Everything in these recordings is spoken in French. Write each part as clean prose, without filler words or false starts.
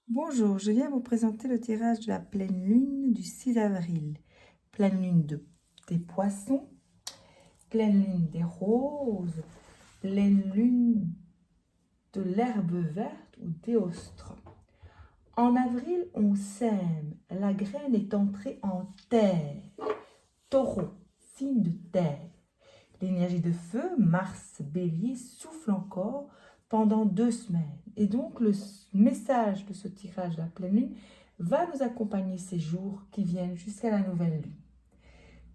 Bonjour, je viens vous présenter le tirage de la pleine lune du 6 avril. Pleine lune des poissons, pleine lune des roses, pleine lune de l'herbe verte ou d'éostre. En avril, on sème, la graine est entrée en terre. Taureau, signe de terre. L'énergie de feu, Mars, Bélier, souffle encore pendant 2 semaines. Et donc, le message de ce tirage de la pleine lune va nous accompagner ces jours qui viennent jusqu'à la nouvelle lune.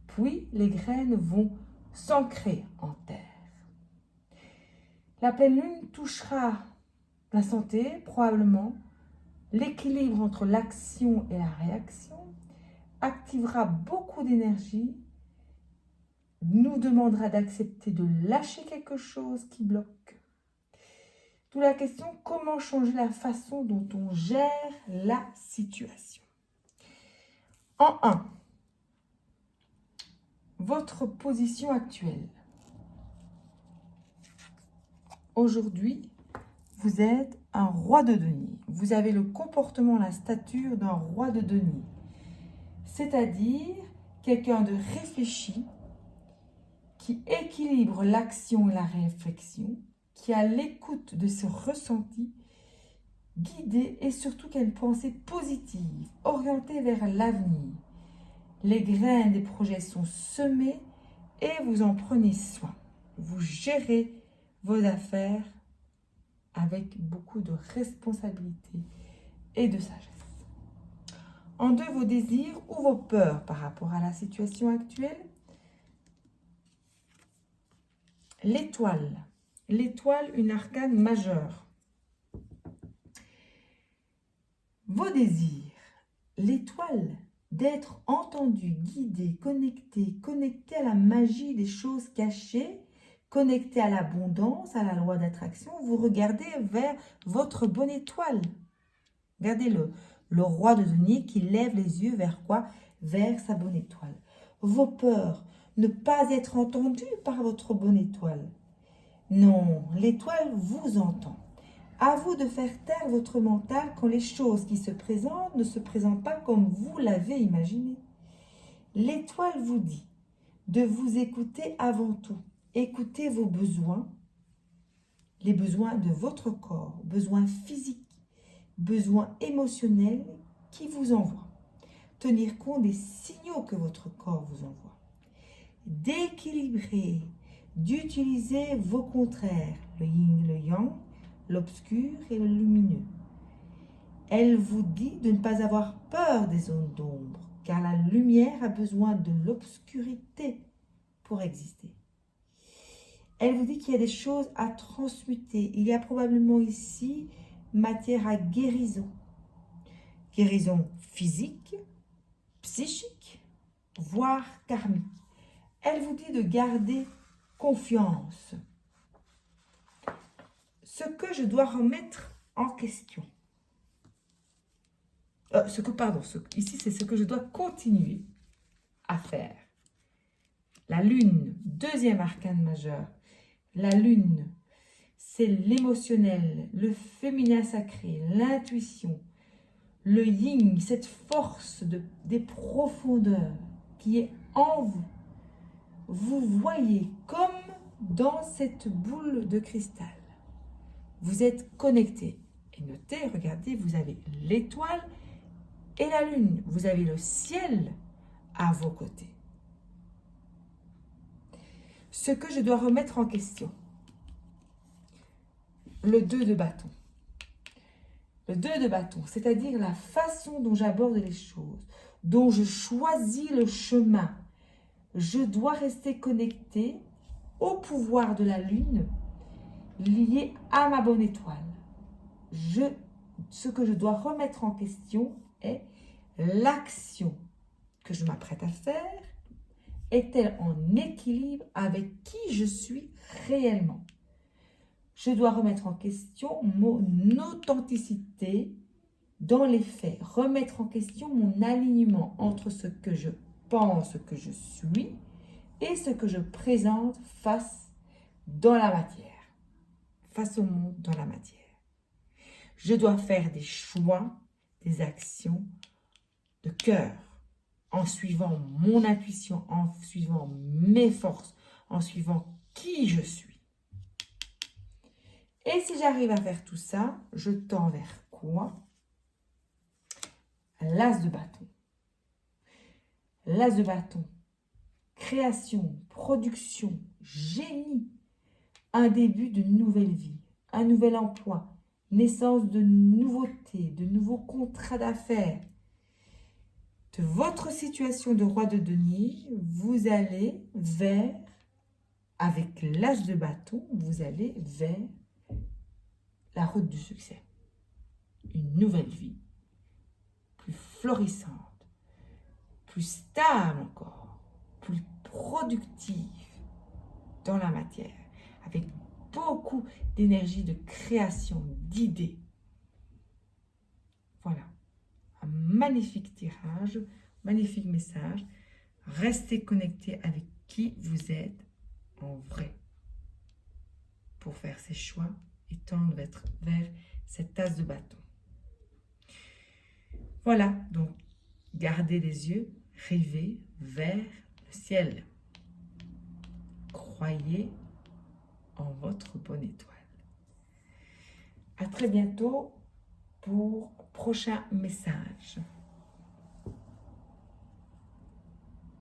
Puis, les graines vont s'ancrer en terre. La pleine lune touchera la santé, probablement, l'équilibre entre l'action et la réaction, activera beaucoup d'énergie, nous demandera d'accepter de lâcher quelque chose qui bloque. D'où la question, comment changer la façon dont on gère la situation? En 1, votre position actuelle. Aujourd'hui, vous êtes un roi de denier. Vous avez le comportement, la stature d'un roi de denier. C'est-à-dire quelqu'un de réfléchi, qui équilibre l'action et la réflexion, qui a l'écoute de ses ressentis, guidé et surtout qui a une pensée positive, orientée vers l'avenir. Les graines des projets sont semées et vous en prenez soin. Vous gérez vos affaires avec beaucoup de responsabilité et de sagesse. En 2, vos désirs ou vos peurs par rapport à la situation actuelle. L'étoile. L'étoile, une arcane majeure. Vos désirs. L'étoile, d'être entendu, guidé, connecté à la magie des choses cachées, connecté à l'abondance, à la loi d'attraction. Vous regardez vers votre bonne étoile. Regardez le roi de denier qui lève les yeux vers quoi? Vers sa bonne étoile. Vos peurs, ne pas être entendu par votre bonne étoile. Non, l'étoile vous entend. À vous de faire taire votre mental quand les choses qui se présentent ne se présentent pas comme vous l'avez imaginé. L'étoile vous dit de vous écouter avant tout. Écoutez vos besoins, les besoins de votre corps, besoins physiques, besoins émotionnels qui vous envoient. Tenir compte des signaux que votre corps vous envoie. D'équilibrer, d'utiliser vos contraires, le yin, le yang, l'obscur et le lumineux. Elle vous dit de ne pas avoir peur des zones d'ombre, car la lumière a besoin de l'obscurité pour exister. Elle vous dit qu'il y a des choses à transmuter. Il y a probablement ici matière à guérison. Guérison physique, psychique, voire karmique. Elle vous dit de garder confiance. Ce que je dois remettre en question. Ici c'est ce que je dois continuer à faire. La lune, deuxième arcane majeur. La lune, c'est l'émotionnel, le féminin sacré, l'intuition, le yin, cette force des profondeurs qui est en vous. Vous voyez comme dans cette boule de cristal. Vous êtes connecté. Et notez, regardez, vous avez l'étoile et la lune. Vous avez le ciel à vos côtés. Ce que je dois remettre en question. Le 2 de bâton. Le 2 de bâton, c'est-à-dire la façon dont j'aborde les choses, dont je choisis le chemin. Je dois rester connecté au pouvoir de la lune, lié à ma bonne étoile. Ce que je dois remettre en question est l'action que je m'apprête à faire. Est-elle en équilibre avec qui je suis réellement? Je dois remettre en question mon authenticité dans les faits, remettre en question mon alignement entre ce que je pense que je suis et ce que je présente face dans la matière, face au monde dans la matière. Je dois faire des choix des actions de cœur, en suivant mon intuition, en suivant mes forces, en suivant qui je suis. Et si j'arrive à faire tout ça, je tends vers quoi? L'as de bâton. L'as de bâton. Création, production, génie. Un début de nouvelle vie, un nouvel emploi, naissance de nouveautés, de nouveaux contrats d'affaires. De votre situation de roi de denier, vous allez vers, avec l'as de bâton, vous allez vers la route du succès. Une nouvelle vie, plus florissante, plus stable encore, plus productive dans la matière, avec beaucoup d'énergie de création, d'idées. Voilà, un magnifique tirage, magnifique message. Restez connecté avec qui vous êtes en vrai pour faire ces choix et tendre vers cette tasse de bâton. Voilà, donc gardez les yeux rivés vers le ciel. Croyez en votre bonne étoile. À très bientôt pour prochain message.